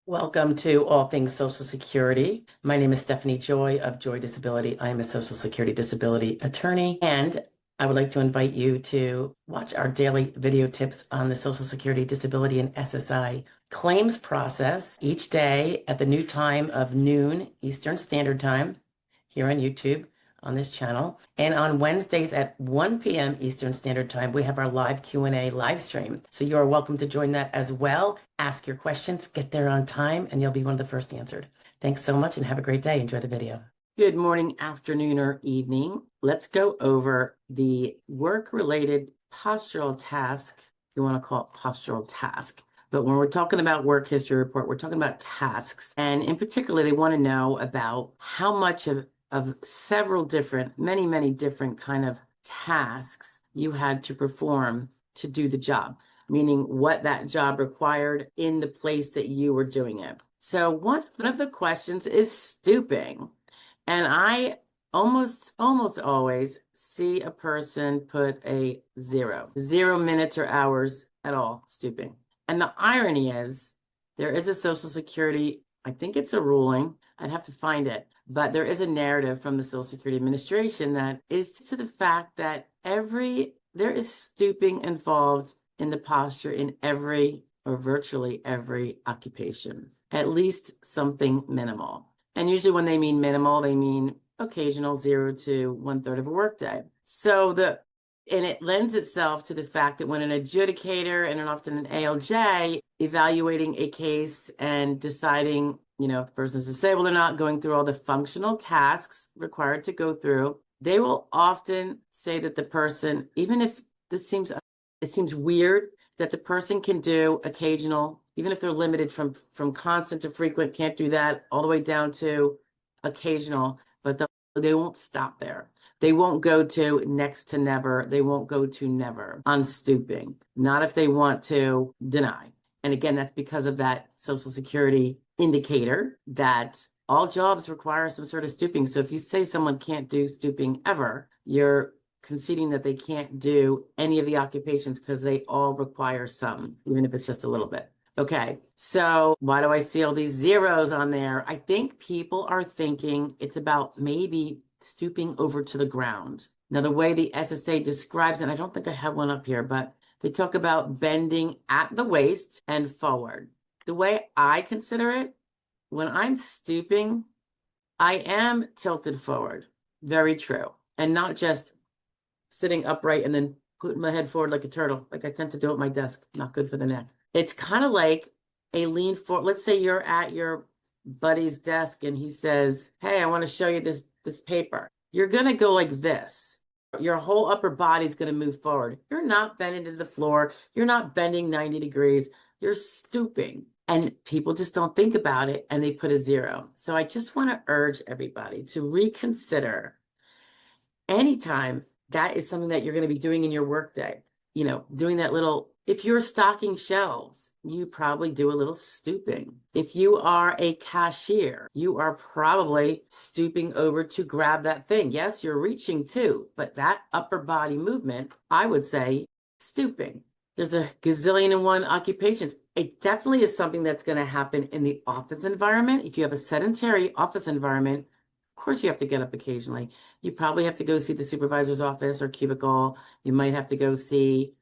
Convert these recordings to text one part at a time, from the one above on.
Welcome to All Things Social Security. My name is Stephanie Joy of Joy Disability. I am a Social Security disability attorney, and I would like to invite you to watch our daily video tips on the Social Security disability and SSI claims process each day at the new time of noon Eastern Standard Time here on YouTube on this channel. And on Wednesdays at 1 p.m. Eastern Standard Time, we have our live Q&A live stream. So you are welcome to join that as well. Ask your questions, get there on time, and you'll be one of the first answered. Thanks so much and have a great day. Enjoy the video. Good morning, afternoon, or evening. Let's go over the work-related postural task. You want to call it postural task. But when we're talking about work history report, we're talking about tasks. And in particular, they want to know about how much of several different, many different kind of tasks you had to perform to do the job, meaning what that job required in the place that you were doing it. So one of the questions is stooping. And I almost always see a person put a 0 minutes or hours at all stooping. And the irony is there is a Social Security, I think it's a ruling, I'd have to find it, but there is a narrative from the Social Security Administration that is to the fact that there is stooping involved in the posture in every or virtually every occupation, at least something minimal. And usually when they mean minimal, they mean occasional 0 to 1/3 of a workday. And it lends itself to the fact that when an adjudicator and often an ALJ evaluating a case and deciding, if the person is disabled or not, going through all the functional tasks required to go through, they will often say that the person, even if it seems weird, that the person can do occasional, even if they're limited from constant to frequent, can't do that, all the way down to occasional, but they won't stop there. They won't go to next to never. They won't go to never on stooping, not if they want to deny. And again, that's because of that Social Security indicator that all jobs require some sort of stooping. So if you say someone can't do stooping ever, you're conceding that they can't do any of the occupations because they all require some, even if it's just a little bit. Okay, so why do I see all these zeros on there? I think people are thinking it's about maybe stooping over to the ground. Now, the way the SSA describes it, I don't think I have one up here, but they talk about bending at the waist and forward. The way I consider it, when I'm stooping, I am tilted forward. Very true. And not just sitting upright and then putting my head forward like a turtle, like I tend to do at my desk. Not good for the neck. It's kind of like a lean forward. Let's say you're at your buddy's desk and he says, hey, I want to show you this paper. You're going to go like this. Your whole upper body is going to move forward. You're not bending to the floor. You're not bending 90 degrees. You're stooping. And people just don't think about it and they put a 0. So I just want to urge everybody to reconsider anytime that is something that you're going to be doing in your workday. Doing that little, if you're stocking shelves, you probably do a little stooping. If you are a cashier, you are probably stooping over to grab that thing. Yes, you're reaching too, but that upper body movement, I would say stooping. There's a gazillion and one occupations. It definitely is something that's going to happen in the office environment. If you have a sedentary office environment, of course you have to get up occasionally. You probably have to go see the supervisor's office or cubicle. You might have to go see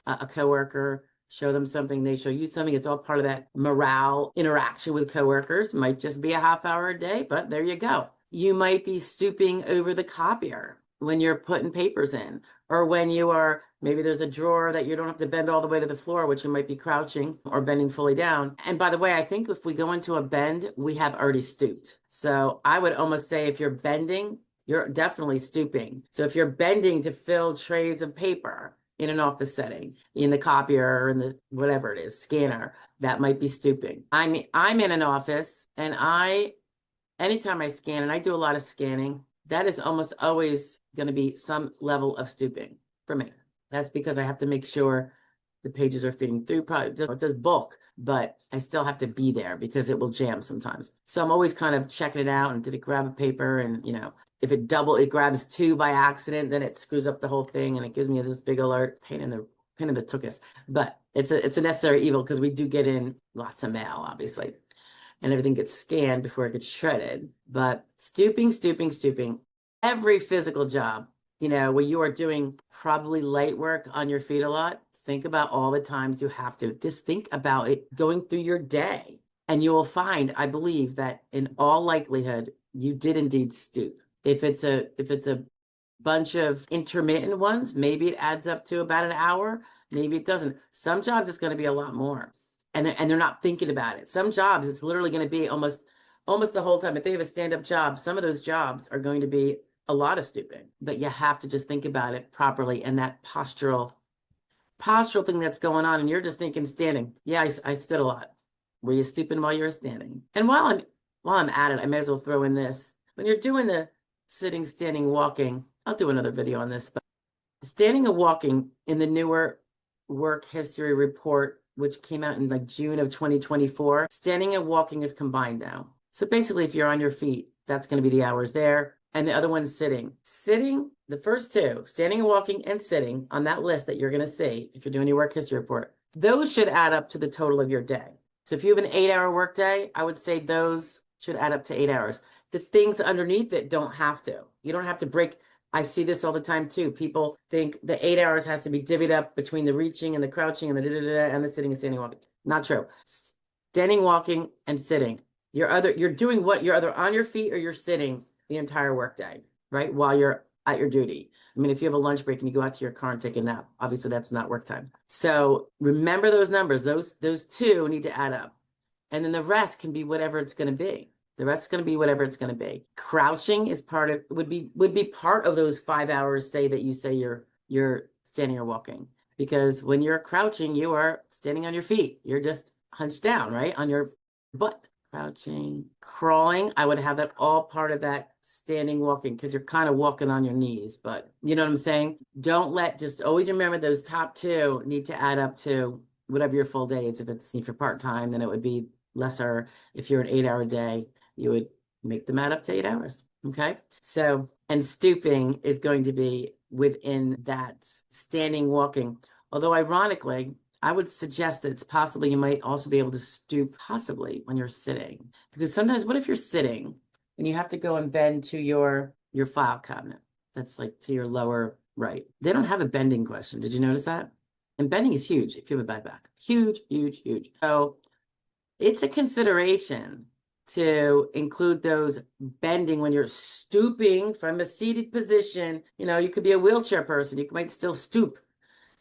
a coworker, show them something, they show you something. It's all part of that morale interaction with coworkers. Might just be a half hour a day, but there you go. You might be stooping over the copier when you're putting papers in, or when you are, maybe there's a drawer that you don't have to bend all the way to the floor, which you might be crouching or bending fully down. And by the way, I think if we go into a bend, we have already stooped. So I would almost say if you're bending, you're definitely stooping. So if you're bending to fill trays of paper in an office setting, in the copier or in the whatever it is, scanner, that might be stooping. I'm in an office and anytime I scan, and I do a lot of scanning, that is almost always going to be some level of stooping for me. That's because I have to make sure the pages are feeding through. Probably it does bulk, but I still have to be there because it will jam sometimes. So I'm always kind of checking it out. And did it grab a paper? And if it grabs 2 by accident, then it screws up the whole thing and it gives me this big alert. Pain in the tuchus. But it's a necessary evil because we do get in lots of mail, obviously. and everything gets scanned before it gets shredded. But stooping, every physical job, where you are doing probably light work on your feet a lot, think about all the times you have to. Just think about it going through your day. And you will find, I believe, that in all likelihood, you did indeed stoop. If it's a bunch of intermittent ones, maybe it adds up to about an hour, maybe it doesn't. Some jobs it's going to be a lot more. And they're not thinking about it. Some jobs it's literally going to be almost the whole time. If they have a stand-up job, some of those jobs are going to be a lot of stooping. But you have to just think about it properly, and that postural thing that's going on, and you're just thinking standing. Yeah, I stood a lot. Were you stooping while you were standing? And while I'm at it, I may as well throw in this. When you're doing the sitting, standing, walking, I'll do another video on this, but standing and walking in the newer work history report, which came out in like June of 2024, standing and walking is combined now. So basically, if you're on your feet, that's going to be the hours there. And the other one's sitting. Sitting, the first two, standing and walking and sitting on that list that you're going to see if you're doing your work history report, those should add up to the total of your day. So if you have an 8-hour workday, I would say those should add up to 8 hours. The things underneath it don't have to. You don't have to break. I see this all the time too. People think the 8 hours has to be divvied up between the reaching and the crouching and the and the sitting and standing walking. Not true. Standing, walking, and sitting. You're doing what? You're either on your feet or you're sitting the entire workday, right? While you're at your duty. I mean, if you have a lunch break and you go out to your car and take a nap, obviously that's not work time. So remember those numbers. Those two need to add up. And then the rest can be whatever it's going to be. The rest is going to be whatever it's going to be. Crouching is would be part of those 5 hours, say that you say you're standing or walking. Because when you're crouching, you are standing on your feet. You're just hunched down, right? On your butt. Crouching, crawling, I would have that all part of that standing, walking, because you're kind of walking on your knees, but you know what I'm saying? Just always remember those top two need to add up to whatever your full day is. If you're part-time, then it would be lesser. If you're an 8-hour day, you would make them add up to 8 hours. Okay. So, and stooping is going to be within that standing, walking. Although ironically, I would suggest that it's possible you might also be able to stoop possibly when you're sitting, because sometimes what if you're sitting and you have to go and bend to your file cabinet? That's like to your lower right. They don't have a bending question. Did you notice that? And bending is huge if you have a bad back. Huge, huge, huge. So it's a consideration to include those bending when you're stooping from a seated position. You could be a wheelchair person. You might still stoop.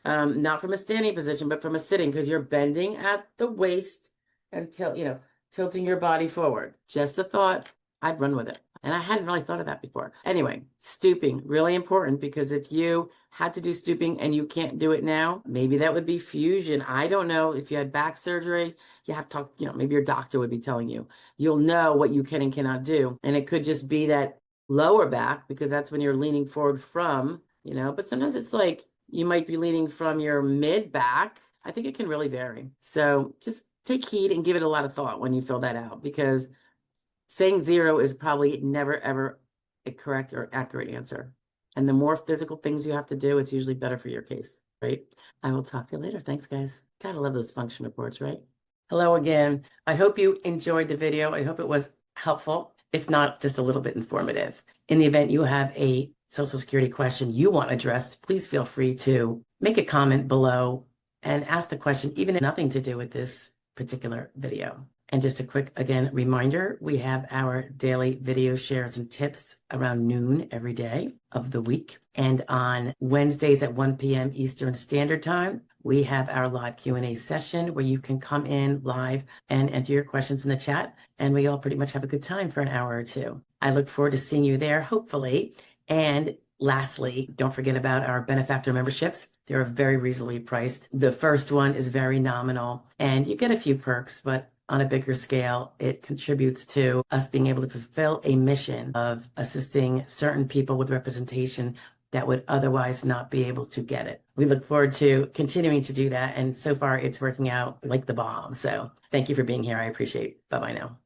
Not from a standing position, but from a sitting, because you're bending at the waist until, tilting your body forward. Just a thought. I'd run with it. And I hadn't really thought of that before. Anyway, stooping, really important, because if you had to do stooping and you can't do it now, maybe that would be fusion. I don't know. If you had back surgery, you have to talk, maybe your doctor would be telling you. You'll know what you can and cannot do. And it could just be that lower back, because that's when you're leaning forward from, but sometimes it's like, you might be leaning from your mid back. I think it can really vary. So just take heed and give it a lot of thought when you fill that out, because saying 0 is probably never, ever a correct or accurate answer. And the more physical things you have to do, it's usually better for your case, right? I will talk to you later. Thanks, guys. Gotta love those function reports, right? Hello again. I hope you enjoyed the video. I hope it was helpful, if not just a little bit informative. In the event you have a Social Security question you want addressed, please feel free to make a comment below and ask the question, even if nothing to do with this particular video. And just a quick, again, reminder, we have our daily video shares and tips around noon every day of the week. And on Wednesdays at 1 p.m. Eastern Standard Time, we have our live Q&A session where you can come in live and enter your questions in the chat. And we all pretty much have a good time for an hour or two. I look forward to seeing you there, hopefully. And lastly, don't forget about our benefactor memberships. They're very reasonably priced. The first one is very nominal and you get a few perks, but on a bigger scale, it contributes to us being able to fulfill a mission of assisting certain people with representation that would otherwise not be able to get it. We look forward to continuing to do that. And so far it's working out like the bomb. So thank you for being here. I appreciate it. Bye-bye now.